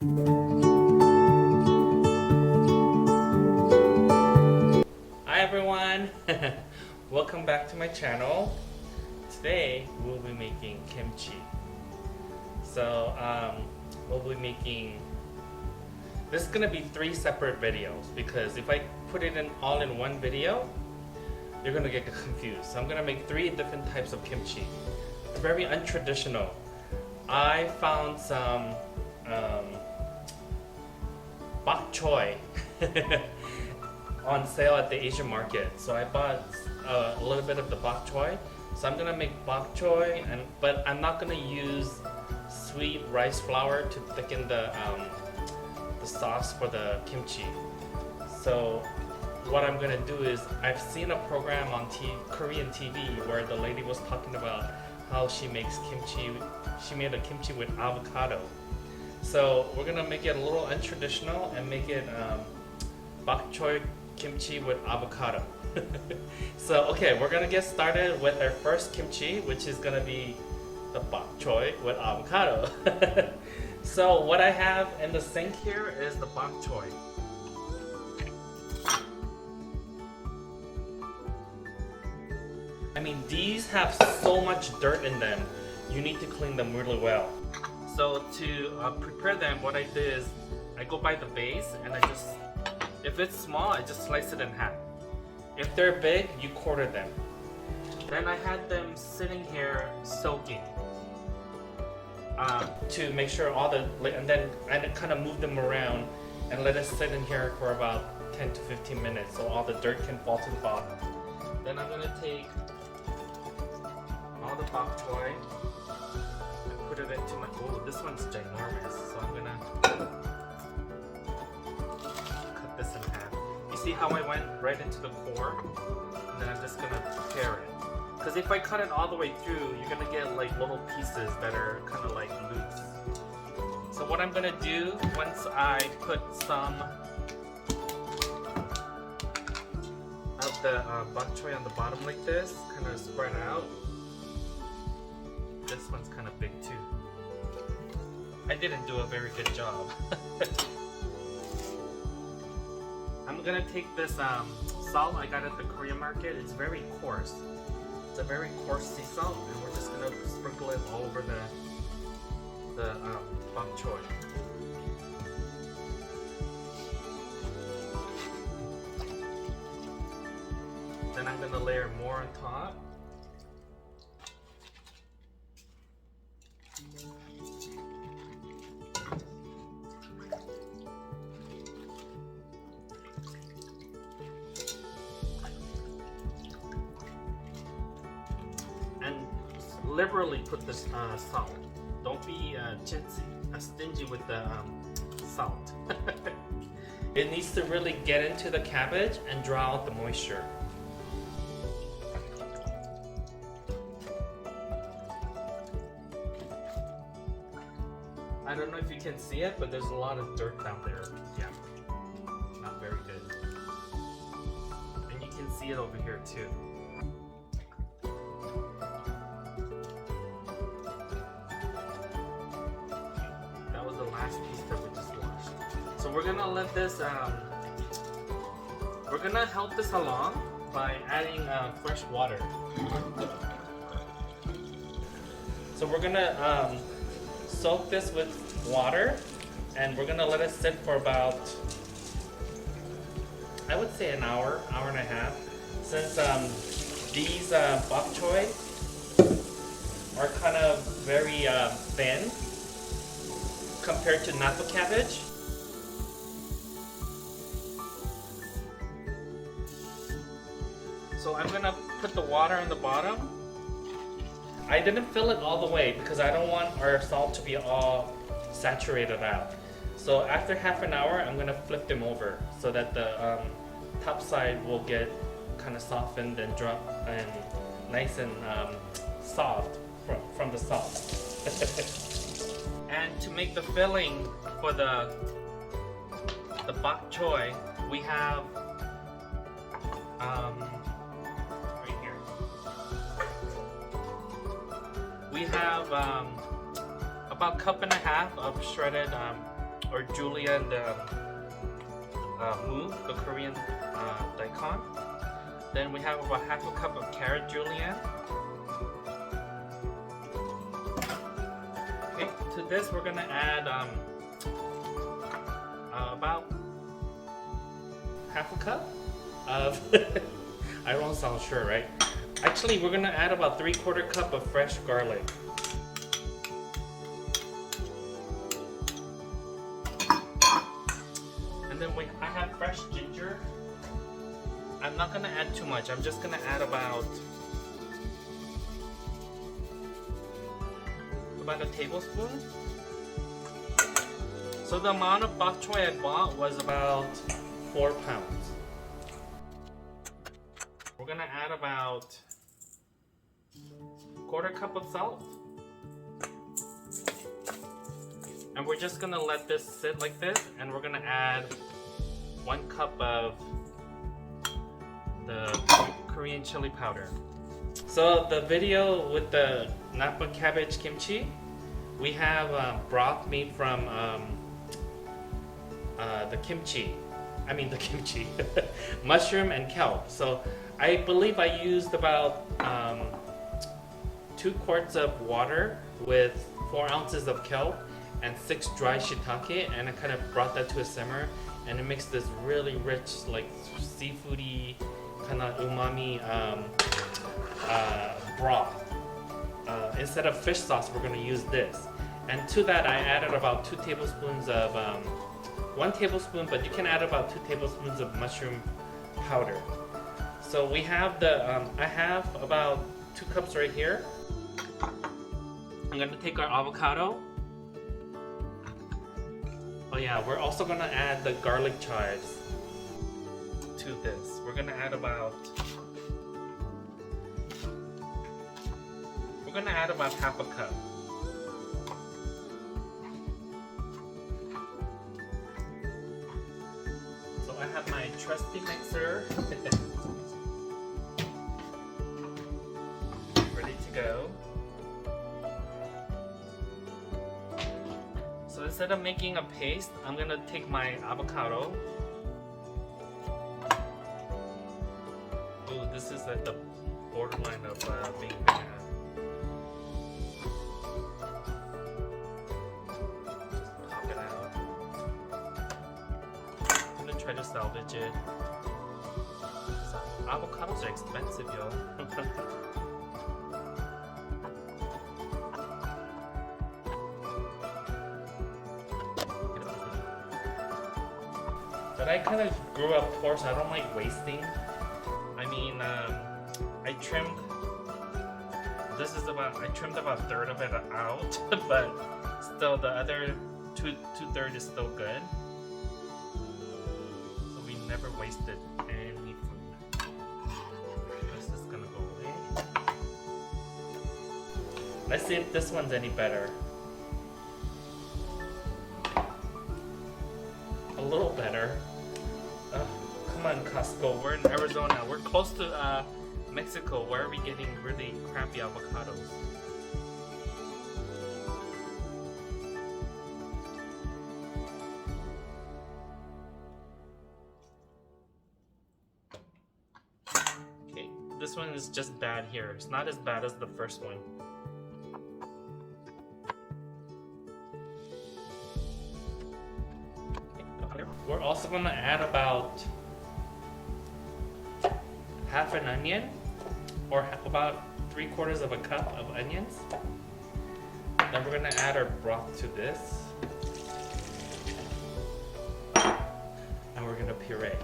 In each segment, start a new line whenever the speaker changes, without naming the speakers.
Hi everyone! Welcome back to my channel. Today we'll be making kimchi. So we'll be making, this is gonna be 3 separate videos because if I put it in all in one video, you're gonna get confused. So I'm gonna make 3 different types of kimchi. It's very untraditional. I found some bokchoy on sale at the Asian market. So I bought a little bit of the bokchoy. So I'm gonna make bokchoy, but I'm not gonna use sweet rice flour to thicken the sauce for the kimchi. So what I'm gonna do is, I've seen a program on Korean TV where the lady was talking about how she makes kimchi. She made a kimchi with avocado. So we're gonna make it a little untraditional and make it bokchoy kimchi with avocado. So okay, we're gonna get started with our first kimchi, which is gonna be the bokchoy with avocado. So what I have in the sink here is the bokchoy. I mean, these have so much dirt in them, you need to clean them really well. So to prepare them, what I did is I go by the base and I just, if it's small, I just slice it in half. If they're big, you quarter them. Then I had them sitting here soaking to make sure all the, and then I kind of move them around and let it sit in here for about 10 to 15 minutes so all the dirt can fall to the bottom. Then I'm gonna take all the bokchoy and put it into my, oh, this one's ginormous, so I'm gonna cut this in half. You see how I went right into the core? And then I'm just gonna tear it. Because if I cut it all the way through, you're gonna get like little pieces that are kind of like loose. So what I'm gonna do, once I put some of the bokchoy on the bottom like this, kind of spread out. This one's kind of big too. I didn't do a very good job. I'm gonna take this salt I got at the Korean market. It's very coarse. It's a very coarse sea salt, and we're just gonna sprinkle it all over the bok choy. Then I'm gonna layer more on top. Liberally put this salt. Don't be stingy with the salt. It needs to really get into the cabbage and draw out the moisture. I don't know if you can see it, but there's a lot of dirt down there. Yeah, not very good. And you can see it over here too. Piece that we just washed. So we're gonna let this, we're gonna help this along by adding fresh water. So we're gonna soak this with water, and we're gonna let it sit for about, I would say an hour, hour and a half. Since these bok choy are kind of very thin compared to natto cabbage. So I'm gonna put the water on the bottom. I didn't fill it all the way because I don't want our salt to be all saturated out. So after half an hour, I'm gonna flip them over so that the top side will get kind of softened and drop and nice and soft from the salt. And to make the filling for the bok choy, we have right here. We have about 1.5 cups of shredded or julienne mu, the Korean daikon. Then we have about half a cup of carrot julienne. Okay, to this we're gonna add about half a cup of I don't sound sure, right? Actually, we're gonna add about 3/4 cup of fresh garlic. And then I have fresh ginger. I'm not gonna add too much. I'm just gonna add about a tablespoon. So the amount of bok choy I bought was about 4 pounds. We're gonna add about 1/4 cup of salt. And we're just gonna let this sit like this, and we're gonna add 1 cup of the Korean chili powder. So the video with the Napa cabbage kimchi, we have broth made from the kimchi. Mushroom and kelp. So I believe I used about 2 quarts of water with 4 ounces of kelp and 6 dry shiitake, and I kind of brought that to a simmer, and it makes this really rich, like seafoody kind of umami broth. Instead of fish sauce, we're going to use this. And to that, I added about 2 tablespoons of 1 tablespoon, but you can add about 2 tablespoons of mushroom powder. So we have I have about 2 cups right here. I'm going to take our avocado. Oh yeah, we're also going to add the garlic chives to this. We're going to add about half a cup. So I have my trusty mixer ready to go. So instead of making a paste, I'm gonna take my avocado. Ooh, this is at the borderline of being bad. Try to salvage it. Avocados are expensive, yo. But I kind of grew up poor, so I don't like wasting. I mean, I trimmed about a third of it out, but still the other two-thirds is still good. Never wasted any food. This is gonna go away. Let's see if this one's any better. A little better. Come on, Costco. We're in Arizona. We're close to Mexico. Where are we getting really crappy avocados? This one is just bad here. It's not as bad as the first one. We're also going to add about half an onion, or about 3/4 of a cup of onions. Then we're going to add our broth to this. And we're going to puree.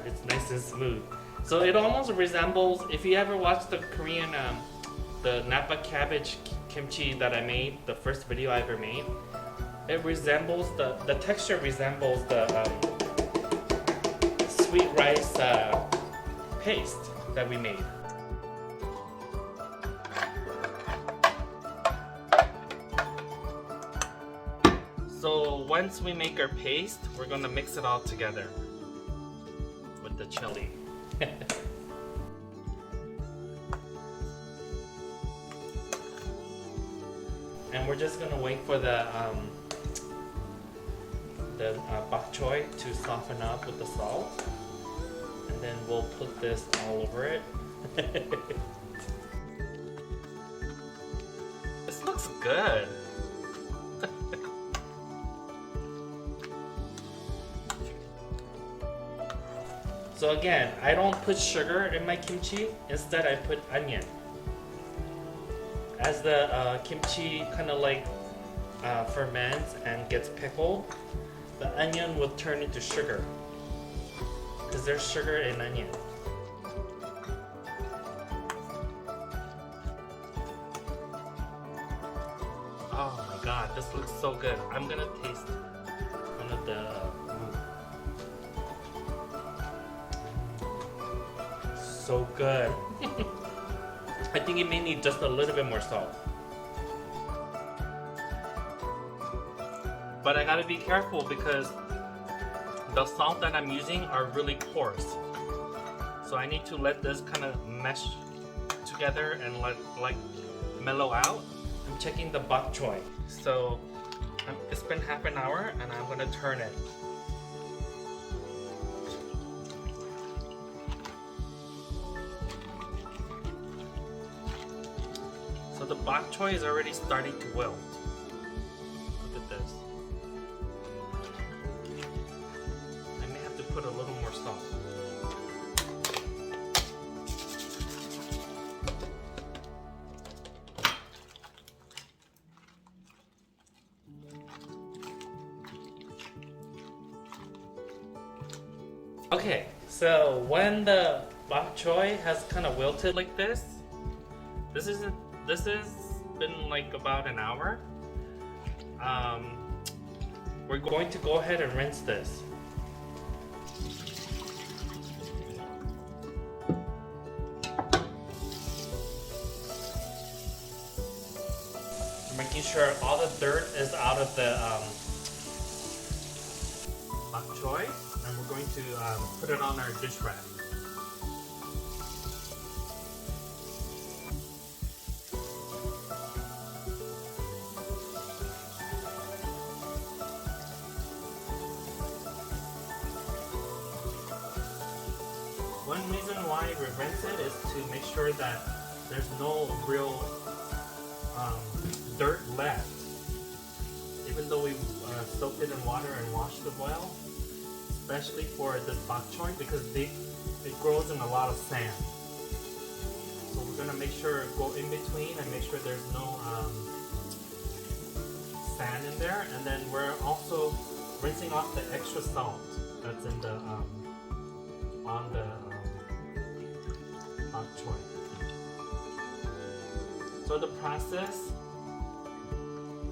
It's nice and smooth. So it almost resembles, if you ever watched the Korean, the Napa cabbage kimchi that I made, the first video I ever made, it resembles, the texture resembles the sweet rice paste that we made. So once we make our paste, we're going to mix it all together with the chili. and we're just gonna wait for the bok choy to soften up with the salt, and then we'll put this all over it. This looks good. So again, I don't put sugar in my kimchi. Instead, I put onion. As the kimchi kind of like ferments and gets pickled, the onion will turn into sugar because there's sugar in onion. Oh my god, this looks so good. I'm gonna taste one of the so good. I think it may need just a little bit more salt. But I gotta be careful because the salt that I'm using are really coarse. So I need to let this kind of mesh together and like mellow out. I'm checking the bok choy. So it's been half an hour and I'm gonna turn it. So the bok choy is already starting to wilt. Look at this. I may have to put a little more salt. Okay, so when the bok choy has kind of wilted like this, this has been like about an hour. We're going to go ahead and rinse this. Making sure all the dirt is out of the bok choy, and we're going to put it on our dish rack. One reason why we rinse it is to make sure that there's no real dirt left. Even though we soaked it in water and washed it well, especially for this bok choy because it grows in a lot of sand. So we're gonna make sure go in between and make sure there's no sand in there, and then we're also rinsing off the extra salt that's in the on the bok choy. So the process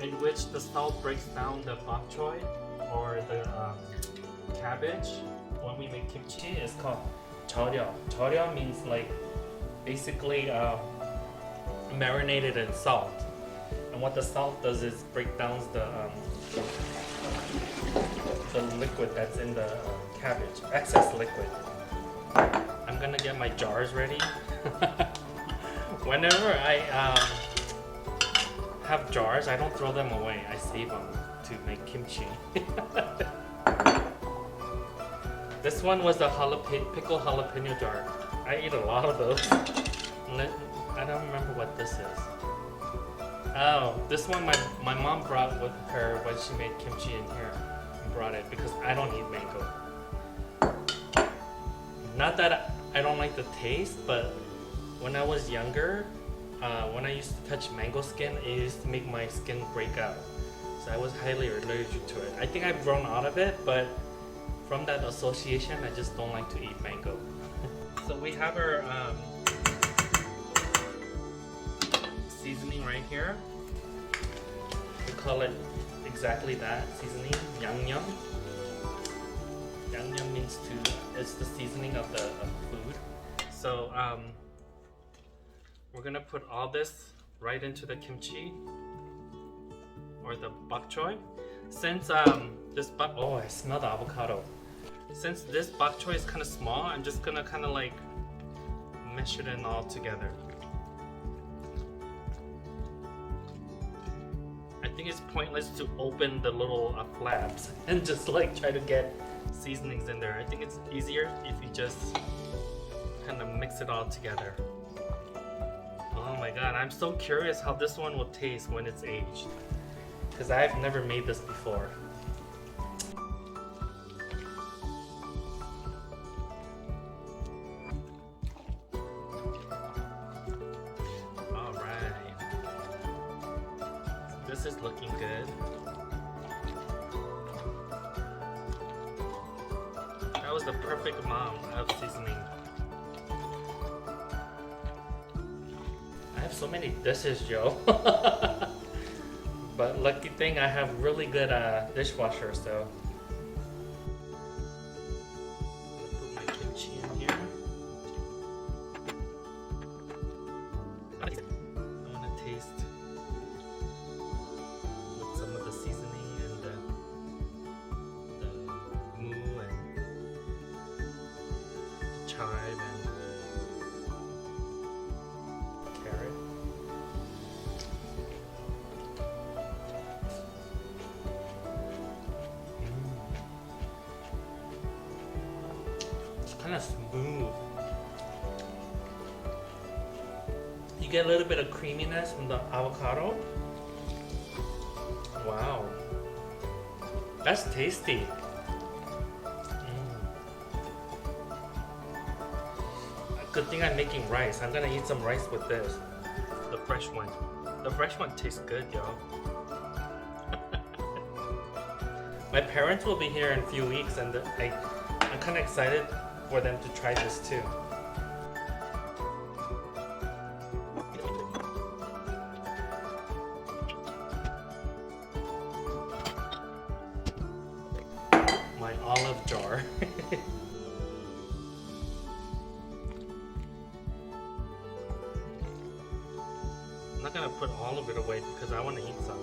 in which the salt breaks down the bok choy or the cabbage when we make kimchi is called GeotJeoRi. GeotJeoRi means like basically marinated in salt. And what the salt does is break down the liquid that's in the cabbage, excess liquid. I'm gonna get my jars ready. Whenever I have jars, I don't throw them away. I save them to make kimchi. This one was a pickled jalapeno jar. I eat a lot of those. I don't remember what this is. Oh, this one my mom brought with her when she made kimchi in here. She brought it because I don't eat mango. Not that I don't like the taste, but when I was younger, when I used to touch mango skin, it used to make my skin break out. So I was highly allergic to it. I think I've grown out of it, but from that association, I just don't like to eat mango. So we have our seasoning right here. We call it exactly that, seasoning, yangnyeom. Yangnyeom means it's the seasoning of the food. So we're gonna put all this right into the kimchi or the bok choy. Since oh, I smell the avocado. Since this bok choy is kind of small, I'm just gonna kind of like mesh it in all together. think it's pointless to open the little flaps and just like try to get seasonings in there. I think it's easier if you just kind of mix it all together. Oh my god, I'm so curious how this one will taste when it's aged, because I've never made this before. Alright, this is looking good. That was the perfect amount of seasoning. I have so many dishes, Joe. But lucky thing I have really good dishwasher, so. Put my kimchi in here. I want to taste with some of the seasoning and the moo and chive and carrot. It's kind of smooth. You get a little bit of creaminess from the avocado. Wow, that's tasty. Good thing I'm making rice. I'm gonna eat some rice with this. The fresh one. The fresh one tastes good, y'all. My parents will be here in a few weeks, and I'm kind of excited for them to try this too. My olive jar. I'm not gonna put all of it away because I want to eat some.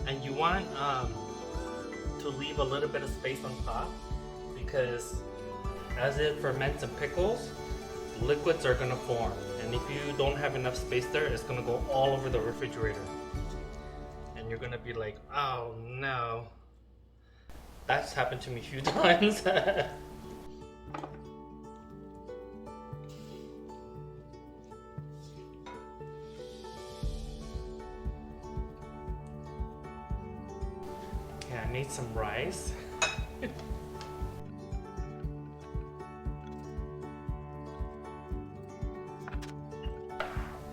And you want to leave a little bit of space on top, because as it ferments and pickles, liquids are gonna form. And if you don't have enough space there, it's gonna go all over the refrigerator. And you're gonna be like, oh no. That's happened to me a few times. Okay, I made some rice.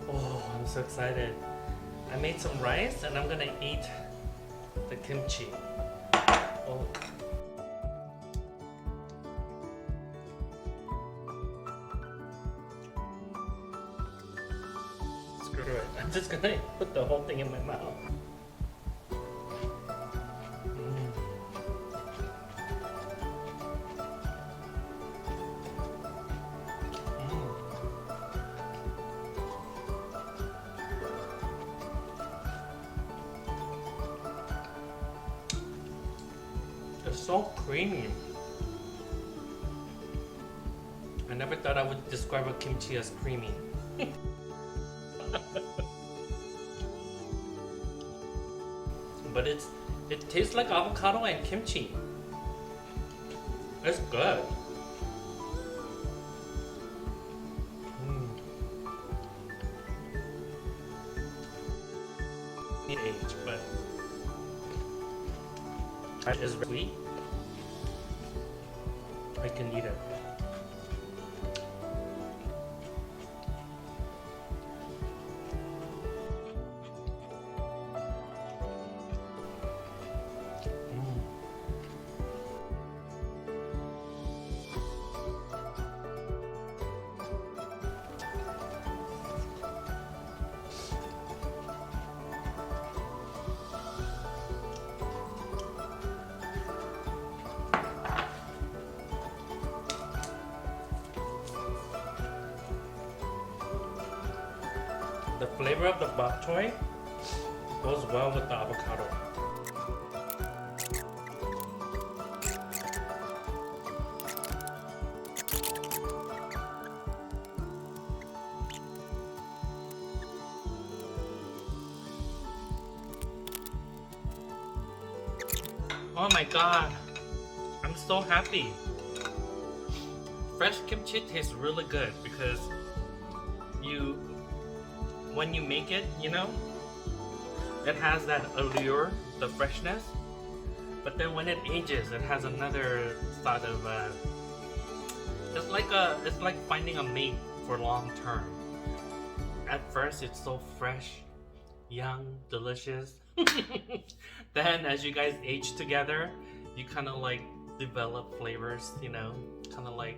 Oh, I'm so excited. I made some rice and I'm gonna eat the kimchi. Oh. Screw it. I'm just gonna put the whole thing in my mouth. It's so creamy. I never thought I would describe a kimchi as creamy. But it tastes like avocado and kimchi. It's good. Need age, but it is sweet. I can eat it. The flavor of the bokchoy goes well with the avocado. Oh my god. I'm so happy. Fresh kimchi tastes really good because when you make it, you know, it has that allure, the freshness. But then when it ages, it has another sort of it's like finding a mate for long term. At first, it's so fresh, young, delicious. Then as you guys age together, you kind of like develop flavors, you know, kind of like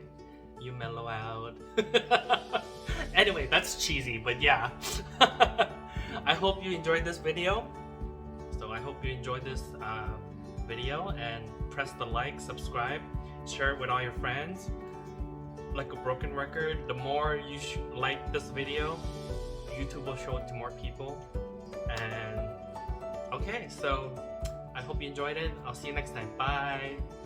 you mellow out. Anyway, that's cheesy, but yeah. I hope you enjoyed this video. So I hope you enjoyed this video, and press the like, subscribe, share it with all your friends. Like a broken record, the more you like this video, YouTube will show it to more people. And okay, so I hope you enjoyed it. I'll see you next time. Bye.